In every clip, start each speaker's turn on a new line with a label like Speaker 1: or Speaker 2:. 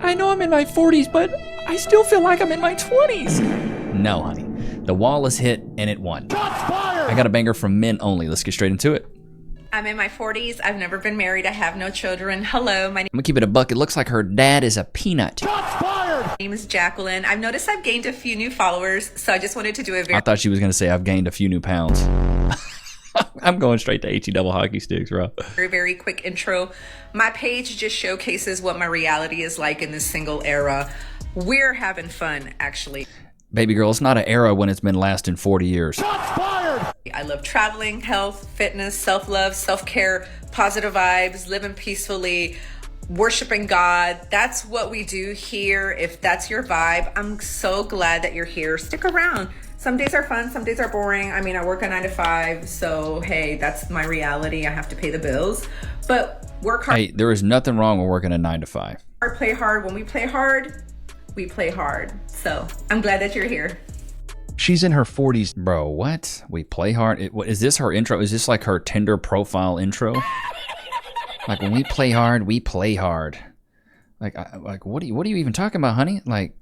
Speaker 1: I know I'm in my 40s, but I still feel like I'm in my 20s. No, honey. The wall is hit, and it won. I got a banger from men only. Let's get straight into it.
Speaker 2: I'm in my 40s. I've never been married. I have no children. Hello, my
Speaker 1: I'm gonna keep it a buck. It looks like her dad is a peanut.
Speaker 2: name is Jacqueline. I've noticed I've gained a few new followers, so I just wanted to do a
Speaker 1: I thought she was gonna say I've gained a few new pounds. I'm going straight to HE double hockey sticks, bro.
Speaker 2: very quick intro. My page just showcases what my reality is like in this single era. We're having fun, actually.
Speaker 1: Baby girl, it's not an era when it's been lasting 40 years.
Speaker 2: I love traveling, health, fitness, self-love, self-care, positive vibes, living peacefully, worshiping God. That's what we do here. If that's your vibe, I'm so glad that you're here. Stick around. Some days are fun, some days are boring. I mean, I work a 9 to 5, so hey, that's my reality. I have to pay the bills, but work hard.
Speaker 1: Hey, there is nothing wrong with working a 9 to 5.
Speaker 2: Play hard. When we play hard, we play hard. So I'm glad that you're here.
Speaker 3: She's in her 40s.
Speaker 1: Bro, what? We play hard? Is this her intro? Is this like her Tinder profile intro? Like, when we play hard, we play hard. Like what are you even talking about, honey? Like,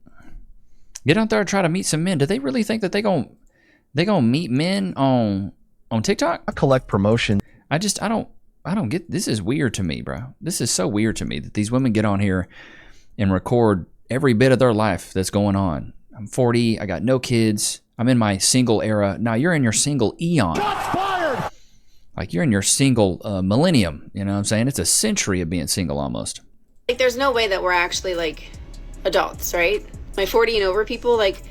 Speaker 1: get out there and try to meet some men. Do they really think that they gonna meet men on TikTok?
Speaker 3: I collect promotion.
Speaker 1: I don't get, this is weird to me, bro. This is so weird to me that these women get on here and record every bit of their life that's going on. I'm 40, I got no kids, I'm in my single era. Now you're in your single eon. Like, you're in your single millennium, you know what I'm saying? It's a century of being single almost.
Speaker 4: Like, there's no way that we're actually, like, adults, right? My 40 and over people, like,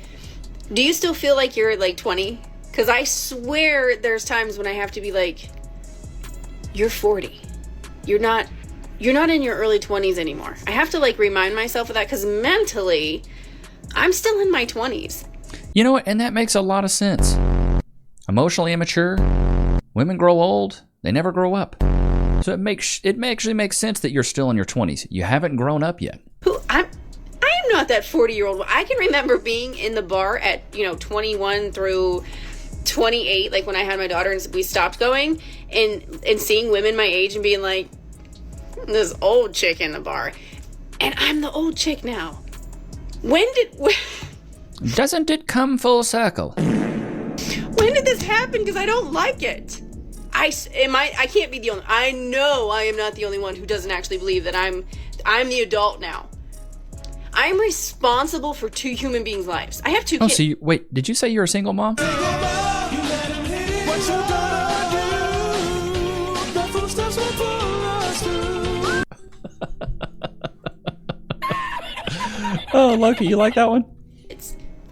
Speaker 4: do you still feel like you're, like, 20? Because I swear there's times when I have to be like, you're 40. You're not in your early 20s anymore. I have to, like, remind myself of that because mentally, I'm still in my 20s.
Speaker 1: You know what? And that makes a lot of sense. Emotionally immature, women grow old, they never grow up. So it actually makes sense that you're still in your 20s. You haven't grown up yet.
Speaker 4: I am not that 40-year-old. I can remember being in the bar at, 21 through 28, like when I had my daughter and we stopped going, and seeing women my age and being like, this old chick in the bar. And I'm the old chick now.
Speaker 1: Doesn't it come full circle?
Speaker 4: When did this happen? Because I don't like it. I can't be the only. I know I am not the only one who doesn't actually believe that I'm the adult now. I'm responsible for 2 human beings' lives. I have 2 kids.
Speaker 1: So wait, did you say you're a single mom? Oh, Loki, you like that one?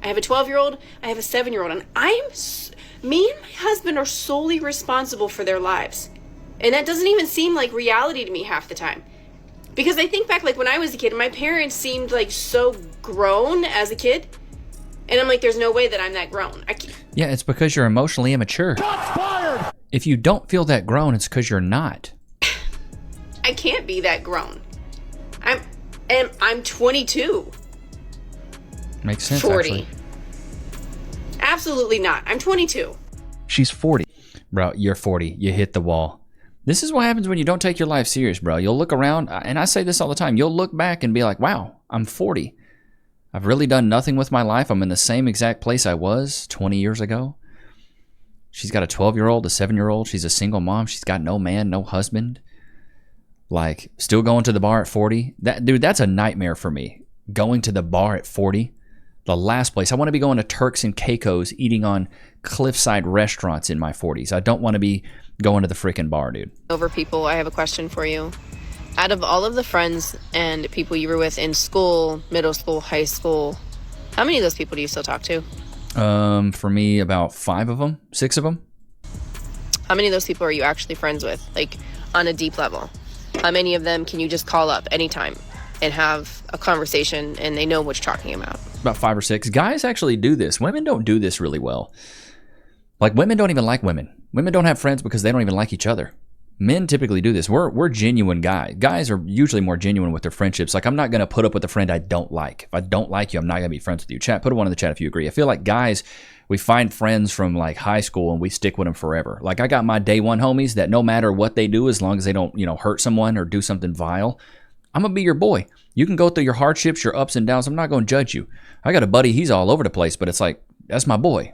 Speaker 4: I have a 12-year-old, I have a 7-year-old, and me and my husband are solely responsible for their lives. And that doesn't even seem like reality to me half the time. Because I think back, like, when I was a kid, my parents seemed, like, so grown as a kid. And I'm like, there's no way that I'm that grown.
Speaker 1: Yeah, it's because you're emotionally immature. If you don't feel that grown, it's because you're not.
Speaker 4: I can't be that grown. I'm 22.
Speaker 1: Makes sense,
Speaker 4: 40.
Speaker 1: actually.
Speaker 4: Absolutely not. I'm 22.
Speaker 3: She's 40.
Speaker 1: Bro, you're 40. You hit the wall. This is what happens when you don't take your life serious, bro. You'll look around, and I say this all the time. You'll look back and be like, wow, I'm 40. I've really done nothing with my life. I'm in the same exact place I was 20 years ago. She's got a 12-year-old, a 7-year-old. She's a single mom. She's got no man, no husband. Like, still going to the bar at 40. That's a nightmare for me. Going to the bar at 40. The last place. I want to be going to Turks and Caicos, eating on cliffside restaurants in my 40s. I don't want to be going to the freaking bar, dude.
Speaker 4: Over people, I have a question for you. Out of all of the friends and people you were with in school, middle school, high school, how many of those people do you still talk to?
Speaker 1: For me, about 5 of them, 6 of them.
Speaker 4: How many of those people are you actually friends with, like, on a deep level? How many of them can you just call up anytime and have a conversation and they know what you're talking about?
Speaker 1: About 5 or 6. Guys actually do this. Women don't do this really well. Like, women don't even like women. Women don't have friends because they don't even like each other. Men typically do this. We're genuine guys. Guys are usually more genuine with their friendships. Like, I'm not going to put up with a friend I don't like. If I don't like you, I'm not going to be friends with you. Chat, put a 1 in the chat if you agree. I feel like guys, we find friends from like high school and we stick with them forever. Like, I got my day one homies that no matter what they do, as long as they don't, hurt someone or do something vile, I'm going to be your boy. You can go through your hardships, your ups and downs. I'm not going to judge you. I got a buddy, he's all over the place, but it's like, that's my boy.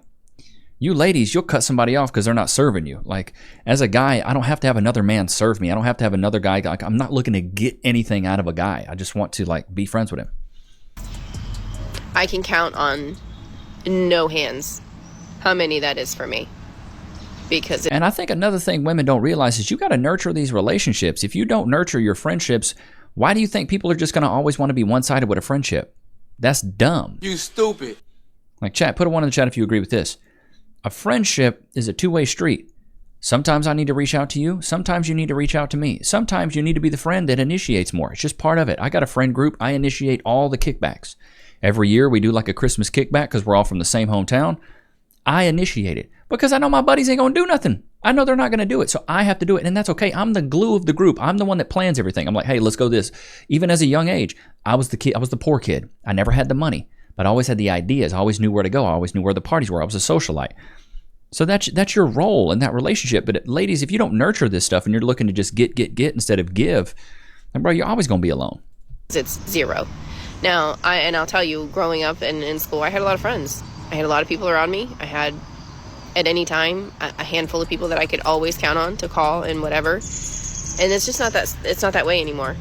Speaker 1: You ladies, you'll cut somebody off because they're not serving you. Like, as a guy, I don't have to have another man serve me. I don't have to have another guy. Like, I'm not looking to get anything out of a guy. I just want to, like, be friends with him.
Speaker 4: I can count on no hands how many that is for me.
Speaker 1: And I think another thing women don't realize is you got to nurture these relationships. If you don't nurture your friendships, why do you think people are just going to always want to be one-sided with a friendship? That's dumb.
Speaker 5: You stupid.
Speaker 1: Like, chat, put a 1 in the chat if you agree with this. A friendship is a two-way street. Sometimes I need to reach out to you. Sometimes you need to reach out to me. Sometimes you need to be the friend that initiates more. It's just part of it. I got a friend group. I initiate all the kickbacks. Every year we do like a Christmas kickback because we're all from the same hometown. I initiate it because I know my buddies ain't going to do nothing. I know they're not going to do it, so I have to do it, and that's okay. I'm the glue of the group. I'm the one that plans everything. I'm like, hey, let's go this. Even as a young age, I was the kid. I was the poor kid. I never had the money, but I always had the ideas. I always knew where to go. I always knew where the parties were. I was a socialite. So that's your role in that relationship. But ladies, if you don't nurture this stuff and you're looking to just get instead of give, then bro, you're always going to be alone.
Speaker 4: It's zero. Now, I'll tell you, growing up in school, I had a lot of friends. I had a lot of people around me. I had, at any time, a handful of people that I could always count on to call and whatever. And it's just not that. It's not that way anymore.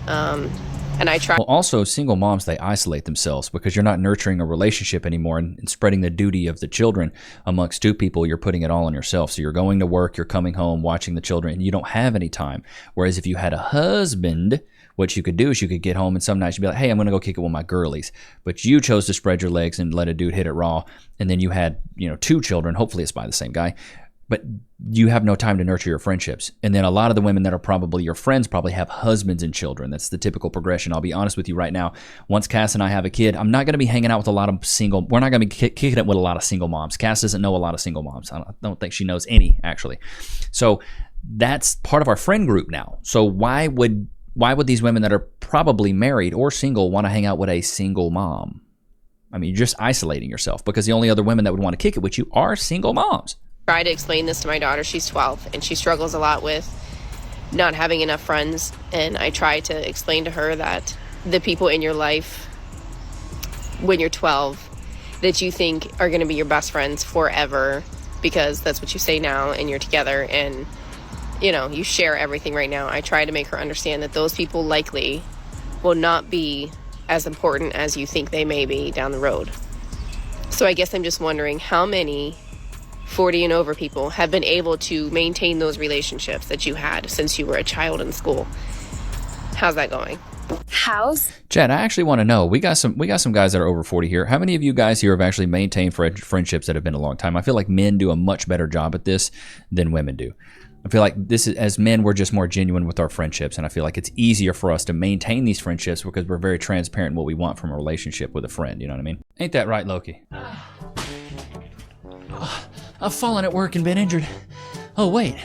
Speaker 4: And I try.
Speaker 1: Well, also, single moms, they isolate themselves because you're not nurturing a relationship anymore and spreading the duty of the children amongst two people. You're putting it all on yourself. So you're going to work, you're coming home, watching the children, and you don't have any time. Whereas if you had a husband, what you could do is you could get home and some nights you'd be like, hey, I'm going to go kick it with my girlies. But you chose to spread your legs and let a dude hit it raw. And then you had, 2 children. Hopefully it's by the same guy. But you have no time to nurture your friendships. And then a lot of the women that are probably your friends probably have husbands and children. That's the typical progression. I'll be honest with you right now. Once Cass and I have a kid, I'm not going to be hanging out with a lot of we're not going to be kicking it with a lot of single moms. Cass doesn't know a lot of single moms. I don't think she knows any, actually. So that's part of our friend group now. So why would these women that are probably married or single want to hang out with a single mom? I mean, you're just isolating yourself because the only other women that would want to kick it with you are single moms.
Speaker 4: Try to explain this to my daughter. She's 12 and she struggles a lot with not having enough friends, and I try to explain to her that the people in your life when you're 12 that you think are going to be your best friends forever, because that's what you say now and you're together and you share everything right now. I try to make her understand that those people likely will not be as important as you think they may be down the road. So I guess I'm just wondering how many 40 and over people have been able to maintain those relationships that you had since you were a child in school. How's that going?
Speaker 1: Chad, I actually want to know, we got some guys that are over 40 here. How many of you guys here have actually maintained friendships that have been a long time? I feel like men do a much better job at this than women do. I feel like as men, we're just more genuine with our friendships, and I feel like it's easier for us to maintain these friendships because we're very transparent in what we want from a relationship with a friend. You know what I mean? Ain't that right, Loki? I've fallen at work and been injured. Oh, wait.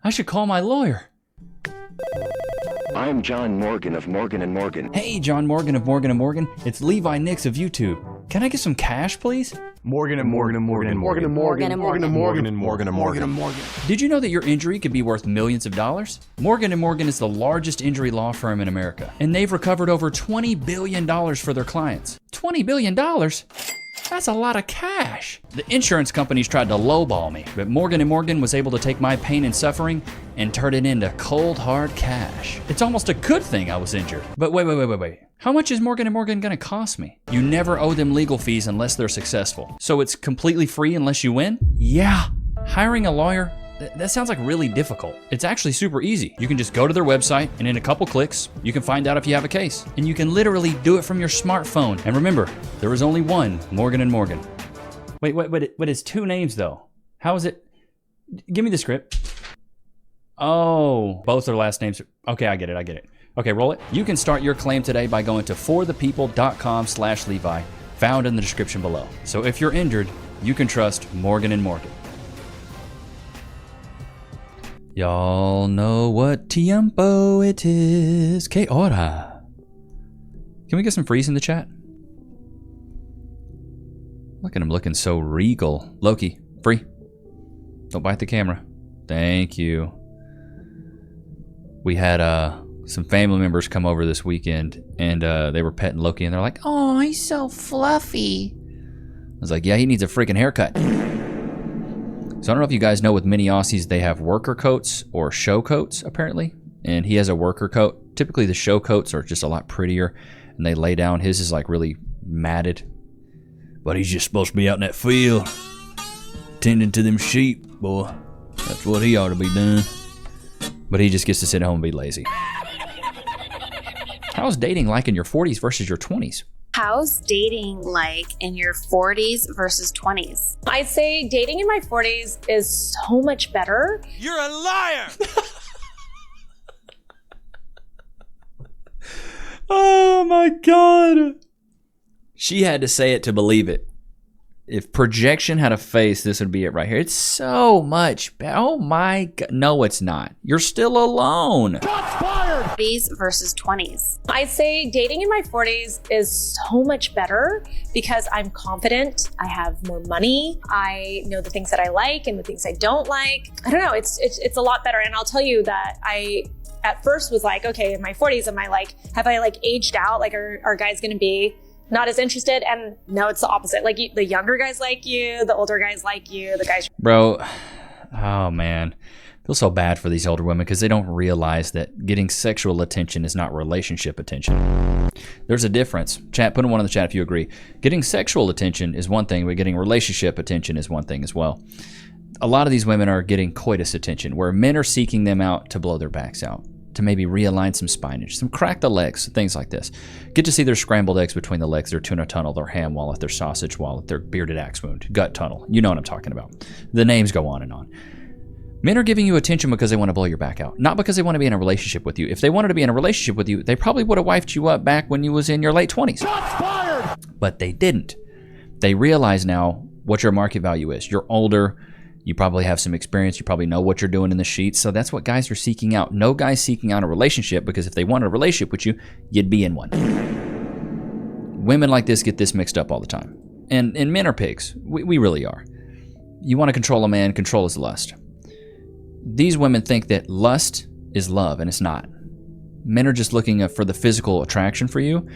Speaker 1: I should call my lawyer.
Speaker 6: I'm John Morgan of Morgan & Morgan.
Speaker 1: Hey, John Morgan of Morgan & Morgan. It's Levi Nichs of YouTube. Can I get some cash, please?
Speaker 3: Morgan & Morgan & Morgan & Morgan & Morgan & Morgan & Morgan & Morgan & Morgan & Morgan.
Speaker 1: Did you know that your injury could be worth millions of dollars? Morgan & Morgan is the largest injury law firm in America, and they've recovered over $20 billion for their clients. $20 billion? That's a lot of cash. The insurance companies tried to lowball me, but Morgan & Morgan was able to take my pain and suffering and turn it into cold, hard cash. It's almost a good thing I was injured. But wait. How much is Morgan & Morgan gonna cost me? You never owe them legal fees unless they're successful. So it's completely free unless you win? Yeah. Hiring a lawyer? That sounds like really difficult. It's actually super easy. You can just go to their website, and in a couple clicks, you can find out if you have a case. And you can literally do it from your smartphone. And remember, there is only one Morgan & Morgan. Wait, but it's 2 names though. How is it? Give me the script. Oh, both their last names. Okay, I get it. Okay, roll it. You can start your claim today by going to forthepeople.com/Levi, found in the description below. So if you're injured, you can trust Morgan & Morgan. Y'all know what tiempo it is. Que hora? Can we get some freeze in the chat? Look at him looking so regal. Loki, free. Don't bite the camera. Thank you. We had Some family members come over this weekend, and they were petting Loki, and they're like, "Oh, he's so fluffy." I was like, "Yeah, he needs a freaking haircut." So I don't know if you guys know, with many Aussies, they have worker coats or show coats, apparently. And he has a worker coat. Typically, the show coats are just a lot prettier, and they lay down. His is like really matted. But he's just supposed to be out in that field, tending to them sheep, boy. That's what he ought to be doing. But he just gets to sit at home and be lazy. How's dating like in your 40s versus your 20s?
Speaker 5: How's dating like in your 40s versus 20s?
Speaker 7: I'd say dating in my 40s is so much better.
Speaker 3: You're a liar!
Speaker 1: Oh my God. She had to say it to believe it. If projection had a face, this would be it right here. It's so much better. Oh my God. No, it's not. You're still alone.
Speaker 5: 40s versus 20s.
Speaker 7: I'd say dating in my 40s is so much better because I'm confident. I have more money. I know the things that I like and the things I don't like. I don't know. It's a lot better. And I'll tell you that I at first was like, okay, in my 40s, have I aged out? Like, are guys going to be not as interested? And no, it's the opposite. Like, the younger guys like you, the older guys like you, the guys.
Speaker 1: Bro, oh man. I feel so bad for these older women because they don't realize that getting sexual attention is not relationship attention. There's a difference. Chat, put one in the chat if you agree. Getting sexual attention is one thing, but getting relationship attention is one thing as well. A lot of these women are getting coitus attention, where men are seeking them out to blow their backs out, to maybe realign some spinach, some crack the legs, things like this. Get to see their scrambled eggs between the legs, their tuna tunnel, their ham wallet, their sausage wallet, their bearded axe wound, gut tunnel. You know what I'm talking about. The names go on and on. Men are giving you attention because they want to blow your back out, not because they want to be in a relationship with you. If they wanted to be in a relationship with you, they probably would have wifed you up back when you was in your late 20s. But they didn't. They realize now what your market value is. You're older. You probably have some experience. You probably know what you're doing in the sheets. So that's what guys are seeking out. No guy's seeking out a relationship, because if they wanted a relationship with you, you'd be in one. Women like this get this mixed up all the time. And men are pigs. We really are. You want to control a man, control his lust. These women think that lust is love, and it's not. Men are just looking for the physical attraction for you.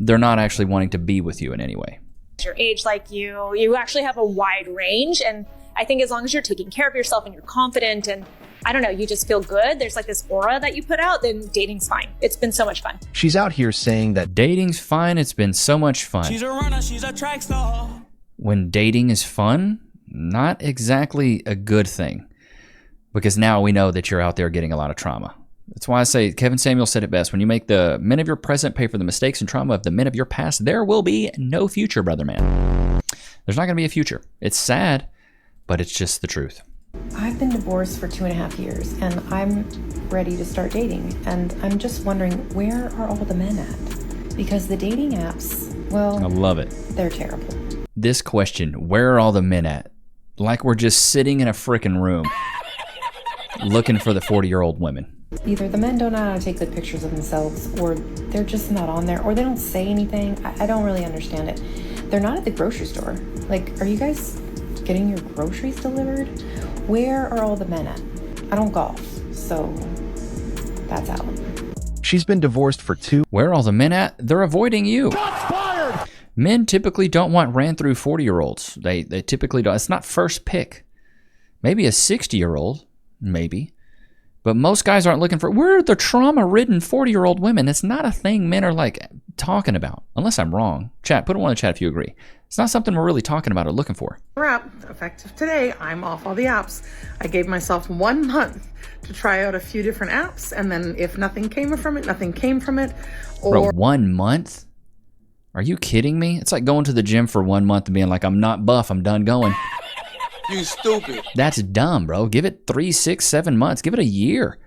Speaker 1: They're not actually wanting to be with you in any way.
Speaker 7: Your age like you actually have a wide range. And I think as long as you're taking care of yourself and you're confident and, I don't know, you just feel good, there's like this aura that you put out, then dating's fine. It's been so much fun.
Speaker 8: She's out here saying that
Speaker 1: dating's fine. It's been so much fun.
Speaker 3: She's a runner, she's a track star.
Speaker 1: When dating is fun, not exactly a good thing. Because now we know that you're out there getting a lot of trauma. That's why I say, Kevin Samuel said it best, when you make the men of your present pay for the mistakes and trauma of the men of your past, there will be no future, brother man. There's not going to be a future. It's sad, but it's just the truth.
Speaker 9: I've been divorced for 2.5 years, and I'm ready to start dating. And I'm just wondering, where are all the men at? Because the dating apps, well,
Speaker 1: I love it.
Speaker 9: They're terrible.
Speaker 1: This question, where are all the men at? Like we're just sitting in a freaking room looking for the 40-year-old women.
Speaker 9: Either the men don't know how to take good pictures of themselves, or they're just not on there, or they don't say anything. I don't really understand it. They're not at the grocery store. Like, are you guys getting your groceries delivered? Where are all the men at? I don't golf, so that's out.
Speaker 8: she's been divorced for 2.
Speaker 1: Where are all the men at? They're avoiding you. Men typically don't want ran through 40-year-olds. They typically don't. It's not first pick. Maybe a 60-year-old, maybe. But most guys aren't looking for, where are the trauma-ridden 40-year-old women? That's not a thing men are like talking about, unless I'm wrong. Chat, put it in the chat if you agree. It's not something we're really talking about or looking for.
Speaker 10: Wrap, effective today, I'm off all the apps. I gave myself 1 month to try out a few different apps, and then if nothing came from it, nothing came from it.
Speaker 1: Bro,
Speaker 10: Or
Speaker 1: 1 month? Are you kidding me? It's like going to the gym for 1 month and being like, I'm not buff, I'm done going.
Speaker 3: You stupid.
Speaker 1: That's dumb, bro. Give it 3, 6, 7 months. Give it a year.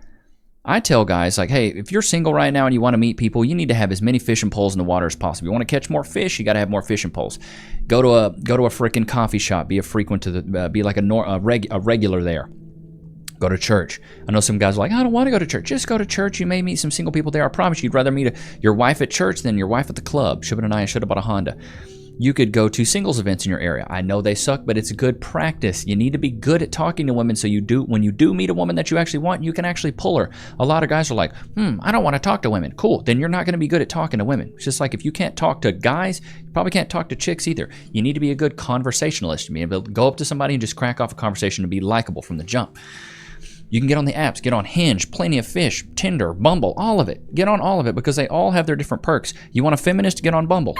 Speaker 1: I tell guys, like, hey, if you're single right now and you want to meet people, you need to have as many fishing poles in the water as possible. You want to catch more fish, you got to have more fishing poles. Go to a freaking coffee shop. Be a frequent to the, be like a regular there. Go to church. I know some guys are like, I don't want to go to church. Just go to church. You may meet some single people there. I promise you'd rather meet your wife at church than your wife at the club. Should have been I should have bought a Honda. You could go to singles events in your area. I know they suck, but it's good practice. You need to be good at talking to women so when you do meet a woman that you actually want, you can actually pull her. A lot of guys are like, I don't want to talk to women. Cool, then you're not going to be good at talking to women. It's just like if you can't talk to guys, you probably can't talk to chicks either. You need to be a good conversationalist. You mean able to go up to somebody and just crack off a conversation and be likable from the jump. You can get on the apps, get on Hinge, Plenty of Fish, Tinder, Bumble, all of it. Get on all of it because they all have their different perks. You want a feminist, get on Bumble.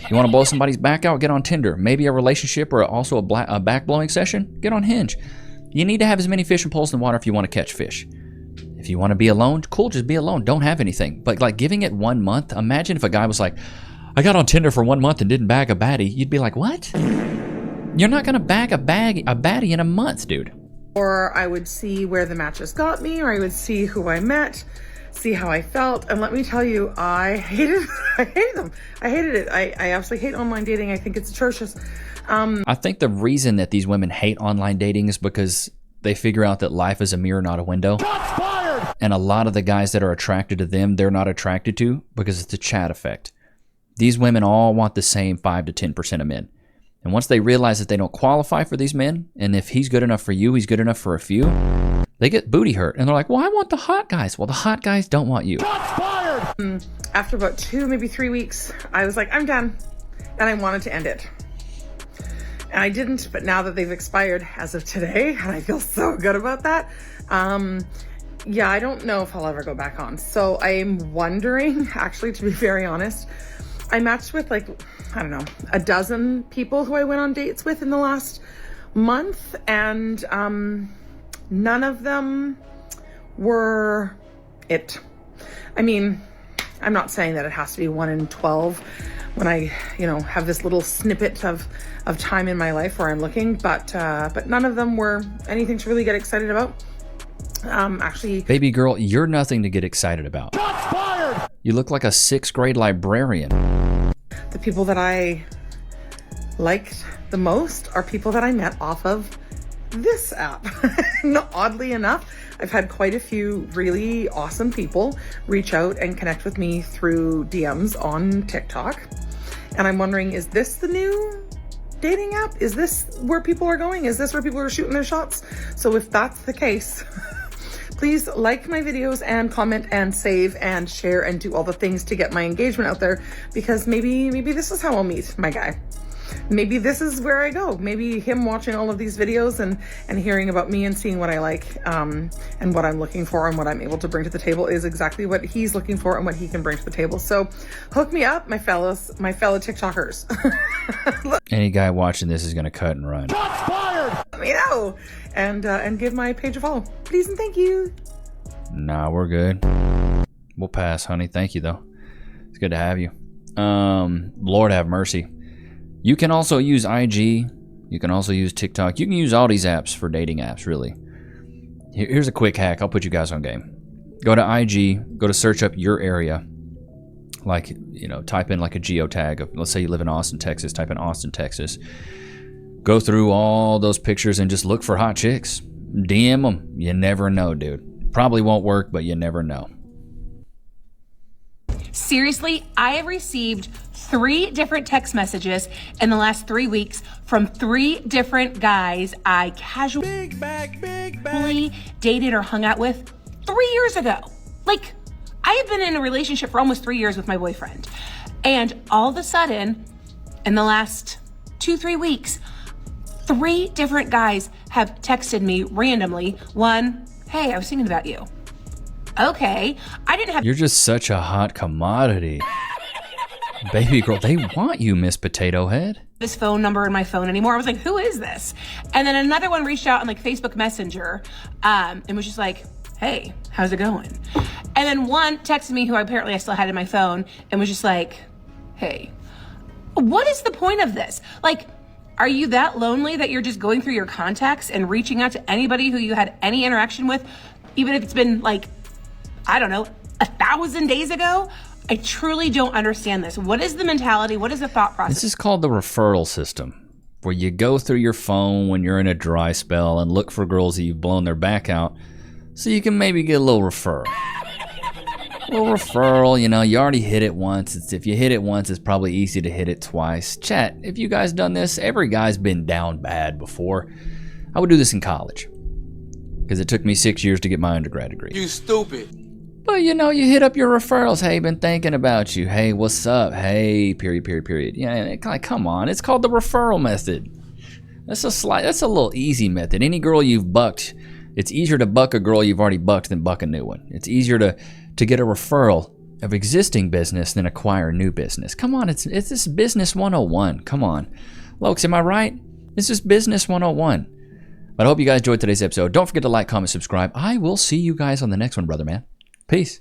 Speaker 1: You want to blow somebody's back out, get on Tinder. Maybe a relationship or also a back blowing session, get on Hinge. You need to have as many fishing poles in the water if you want to catch fish. If you want to be alone, cool, just be alone. Don't have anything. But like giving it 1 month, imagine if a guy was like, I got on Tinder for 1 month and didn't bag a baddie. You'd be like, what? You're not going to bag a baddie in a month, dude.
Speaker 10: Or I would see where the matches got me, or I would see who I met, see how I felt. And let me tell you, I hated them. I hated it. I absolutely hate online dating. I think it's atrocious.
Speaker 1: I think the reason that these women hate online dating is because they figure out that life is a mirror, not a window. And a lot of the guys that are attracted to them, they're not attracted to because it's a chat effect. These women all want the same 5 to 10% of men. And once they realize that they don't qualify for these men, and if he's good enough for you, he's good enough for a few, they get booty hurt. And they're like, well, I want the hot guys. Well, the hot guys don't want you.
Speaker 10: After about 2, maybe 3 weeks, I was like, I'm done. And I wanted to end it. And I didn't, but now that they've expired as of today, and I feel so good about that, yeah, I don't know if I'll ever go back on. So I'm wondering, actually, to be very honest, I matched with like, I don't know, a dozen people who I went on dates with in the last month, and none of them were it. I mean, I'm not saying that it has to be 1 in 12 when I, have this little snippet of time in my life where I'm looking, but none of them were anything to really get excited about. Actually,
Speaker 1: baby girl, you're nothing to get excited about. You look like a 6th grade librarian.
Speaker 10: The people that I liked the most are people that I met off of this app. Oddly enough, I've had quite a few really awesome people reach out and connect with me through DMs on TikTok. And I'm wondering, is this the new dating app? Is this where people are going? Is this where people are shooting their shots? So if that's the case, please like my videos and comment and save and share and do all the things to get my engagement out there, because maybe this is how I'll meet my guy. Maybe this is where I go. Maybe him watching all of these videos and hearing about me and seeing what I like and what I'm looking for and what I'm able to bring to the table is exactly what he's looking for and what he can bring to the table. So hook me up, my fellow TikTokers.
Speaker 1: Any guy watching this is going to cut and run.
Speaker 10: Let me know. And give my page a follow. Please and thank you.
Speaker 1: Nah, we're good. We'll pass, honey. Thank you, though. It's good to have you. Lord have mercy. You can also use IG. You can also use TikTok. You can use all these apps for dating apps, really. Here's a quick hack. I'll put you guys on game. Go to IG. Go to search up your area. Like, type in like a geotag. Let's say you live in Austin, Texas. Type in Austin, Texas. Go through all those pictures and just look for hot chicks. DM them. You never know, dude. Probably won't work, but you never know.
Speaker 11: Seriously, I have received 3 different text messages in the last 3 weeks from 3 different guys I casually dated or hung out with 3 years ago. Like, I have been in a relationship for almost 3 years with my boyfriend. And all of a sudden, in the last 2-3 weeks, 3 different guys have texted me randomly. One, hey, I was thinking about you. Okay, I didn't have...
Speaker 1: You're just such a hot commodity. Baby girl, they want you, Miss Potato Head.
Speaker 11: This phone number in my phone anymore. I was like, who is this? And then another one reached out on like Facebook Messenger and was just like, hey, how's it going? And then one texted me who apparently I still had in my phone and was just like, hey, what is the point of this? Like, are you that lonely that you're just going through your contacts and reaching out to anybody who you had any interaction with, even if it's been like, I don't know, 1,000 days ago? I truly don't understand this. What is the mentality? What is the thought process?
Speaker 1: This is called the referral system, where you go through your phone when you're in a dry spell and look for girls that you've blown their back out so you can maybe get a little referral. Well, referral, you know, you already hit it once. If you hit it once, it's probably easy to hit it twice. Chat, if you guys done this, every guy's been down bad before. I would do this in college because it took me 6 years to get my undergrad degree.
Speaker 12: You stupid.
Speaker 1: But, you know, you hit up your referrals. Hey, been thinking about you. Hey, what's up? Hey, period. Yeah, come on. It's called the referral method. That's a little easy method. Any girl you've bucked, it's easier to buck a girl you've already bucked than buck a new one. It's easier to get a referral of existing business than acquire new business. Come on, it's this business 101. Come on. Lokes, am I right? This is business 101. But I hope you guys enjoyed today's episode. Don't forget to like, comment, subscribe. I will see you guys on the next one, brother man. Peace.